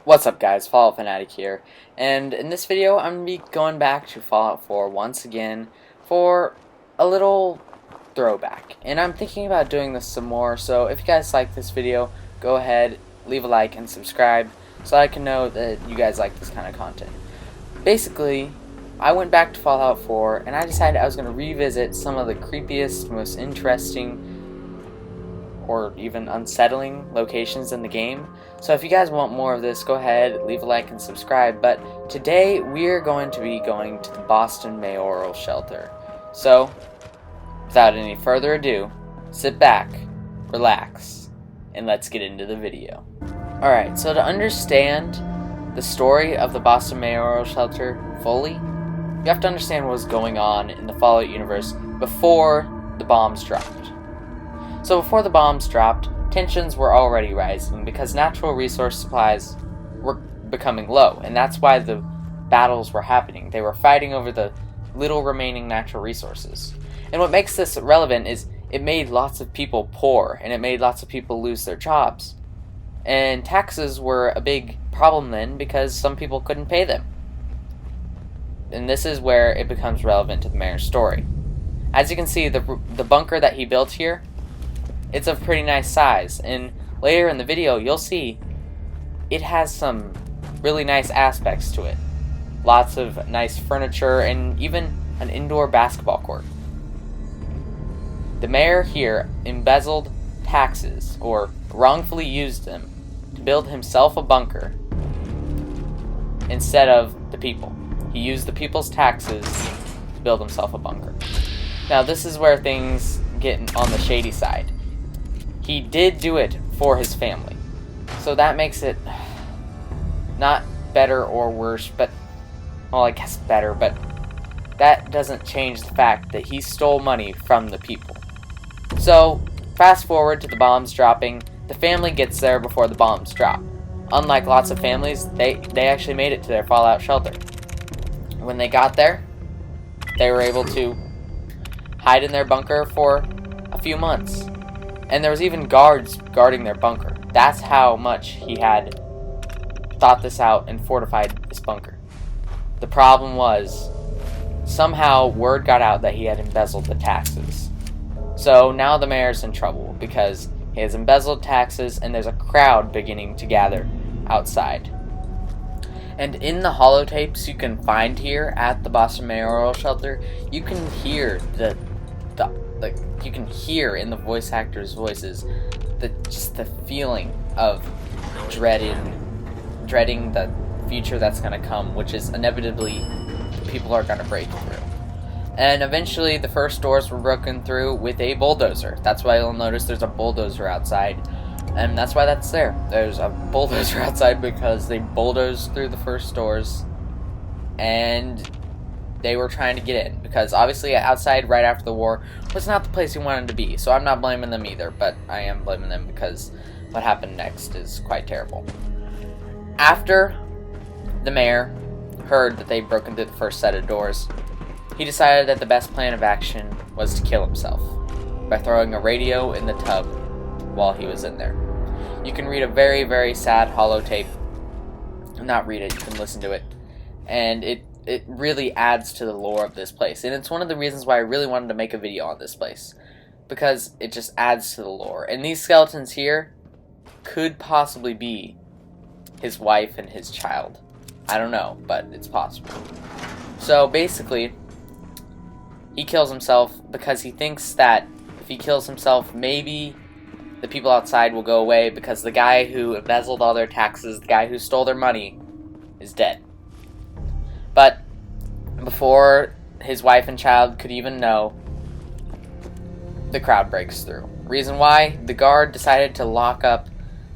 What's up guys, Fallout Fanatic here, and in this video I'm going to be going back to Fallout 4 once again for a little throwback. And I'm thinking about doing this some more, so if you guys like this video, go ahead, leave a like and subscribe so I can know that you guys like this kind of content. Basically, I went back to Fallout 4 and I decided I was going to revisit some of the creepiest, most interesting, or even unsettling locations in the game. So if you guys want more of this, go ahead, leave a like and subscribe. But today we're going to be going to the Boston Mayoral shelter. So without any further ado, sit back, relax, and let's get into the video. Alright, so to understand the story of the Boston Mayoral shelter fully, you have to understand what was going on in the Fallout universe before the bombs dropped. So before the bombs dropped, tensions were already rising because natural resource supplies were becoming low, and that's why the battles were happening. They were fighting over the little remaining natural resources. And what makes this relevant is it made lots of people poor, and it made lots of people lose their jobs. And taxes were a big problem then because some people couldn't pay them. And this is where it becomes relevant to the mayor's story. As you can see, the bunker that he built here, it's of pretty nice size, and later in the video you'll see it has some really nice aspects to it. Lots of nice furniture and even an indoor basketball court. The mayor here embezzled taxes, or wrongfully used them, to build himself a bunker instead of the people. He used the people's taxes to build himself a bunker. Now this is where things get on the shady side. He did do it for his family. So that makes it not better or worse, but, well, I guess better, but that doesn't change the fact that he stole money from the people. So, fast forward to the bombs dropping, the family gets there before the bombs drop. Unlike lots of families, they actually made it to their Fallout shelter. When they got there, they were able to hide in their bunker for a few months. And there was even guards guarding their bunker. That's how much he had thought this out and fortified this bunker. The problem was, somehow word got out that he had embezzled the taxes. So now the mayor's in trouble because he has embezzled taxes and there's a crowd beginning to gather outside. And in the holotapes you can find here at the Boston Mayoral shelter, you can hear you can hear in the voice actors' voices just the feeling of dreading the future that's going to come, which is inevitably people are going to break through. And eventually the first doors were broken through with a bulldozer. That's why you'll notice there's a bulldozer outside, and that's why that's there. There's a bulldozer outside because they bulldozed through the first doors and they were trying to get in, because obviously outside right after the war was not the place you wanted to be. So I'm not blaming them either, but I am blaming them because what happened next is quite terrible. After the mayor heard that they'd broken through the first set of doors, he decided that the best plan of action was to kill himself by throwing a radio in the tub while he was in there. You can read a very, very sad holotape. Not read it, you can listen to it. And it really adds to the lore of this place. And it's one of the reasons why I really wanted to make a video on this place, because it just adds to the lore. And these skeletons here could possibly be his wife and his child. I don't know, but it's possible. So basically, he kills himself because he thinks that if he kills himself, maybe the people outside will go away, because the guy who embezzled all their taxes, the guy who stole their money, is dead. But before his wife and child could even know, the crowd breaks through. Reason why? The guard decided to lock up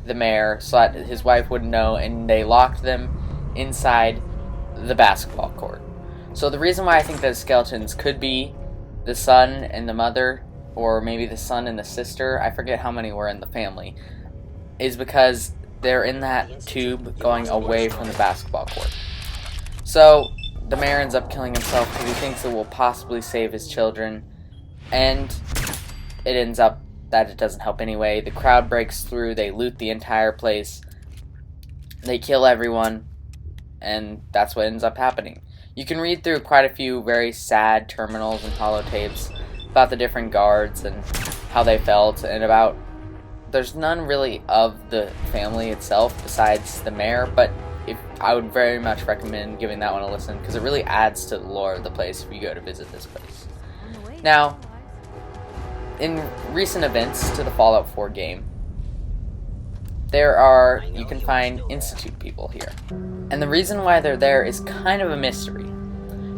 the mayor so that his wife wouldn't know, and they locked them inside the basketball court. So the reason why I think those skeletons could be the son and the mother, or maybe the son and the sister, I forget how many were in the family, is because they're in that tube going away from the basketball court. So the mayor ends up killing himself because he thinks it will possibly save his children, and it ends up that it doesn't help anyway. The crowd breaks through, they loot the entire place. They kill everyone, and that's what ends up happening. You can read through quite a few very sad terminals and holotapes about the different guards and how they felt, and about there's none really of the family itself besides the mayor, but I would very much recommend giving that one a listen because it really adds to the lore of the place if you go to visit this place. Now, in recent events to the Fallout 4 game, you can find Institute people here. And the reason why they're there is kind of a mystery.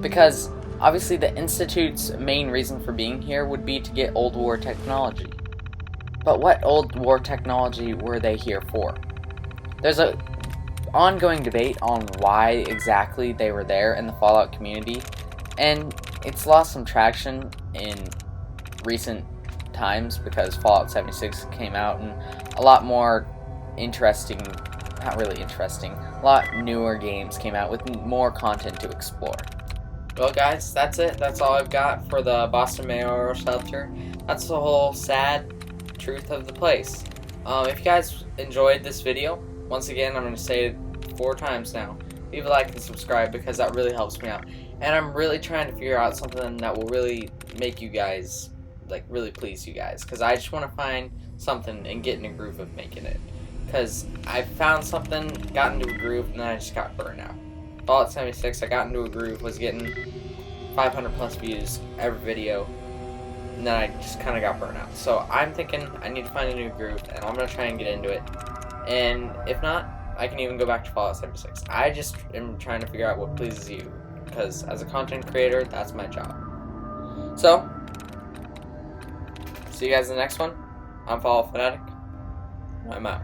Because, obviously, the Institute's main reason for being here would be to get Old War technology. But what Old War technology were they here for? There's an ongoing debate on why exactly they were there in the Fallout community, and it's lost some traction in recent times because Fallout 76 came out and a lot more not really interesting, a lot newer games came out with more content to explore. Well guys, that's it. That's all I've got for the Boston Mayoral Shelter. That's the whole sad truth of the place. If you guys enjoyed this video, once again, I'm going to say it 4 times now. Leave a like and subscribe because that really helps me out. And I'm really trying to figure out something that will really make you guys, really please you guys. Because I just want to find something and get in a groove of making it. Because I found something, got into a groove, and then I just got burned out. Fallout 76, I got into a groove, was getting 500 plus views every video, and then I just kind of got burned out. So I'm thinking I need to find a new groove, and I'm going to try and get into it. And if not, I can even go back to Fallout 76. I just am trying to figure out what pleases you, because as a content creator, that's my job. So, see you guys in the next one. I'm Fallout Fanatic. I'm out.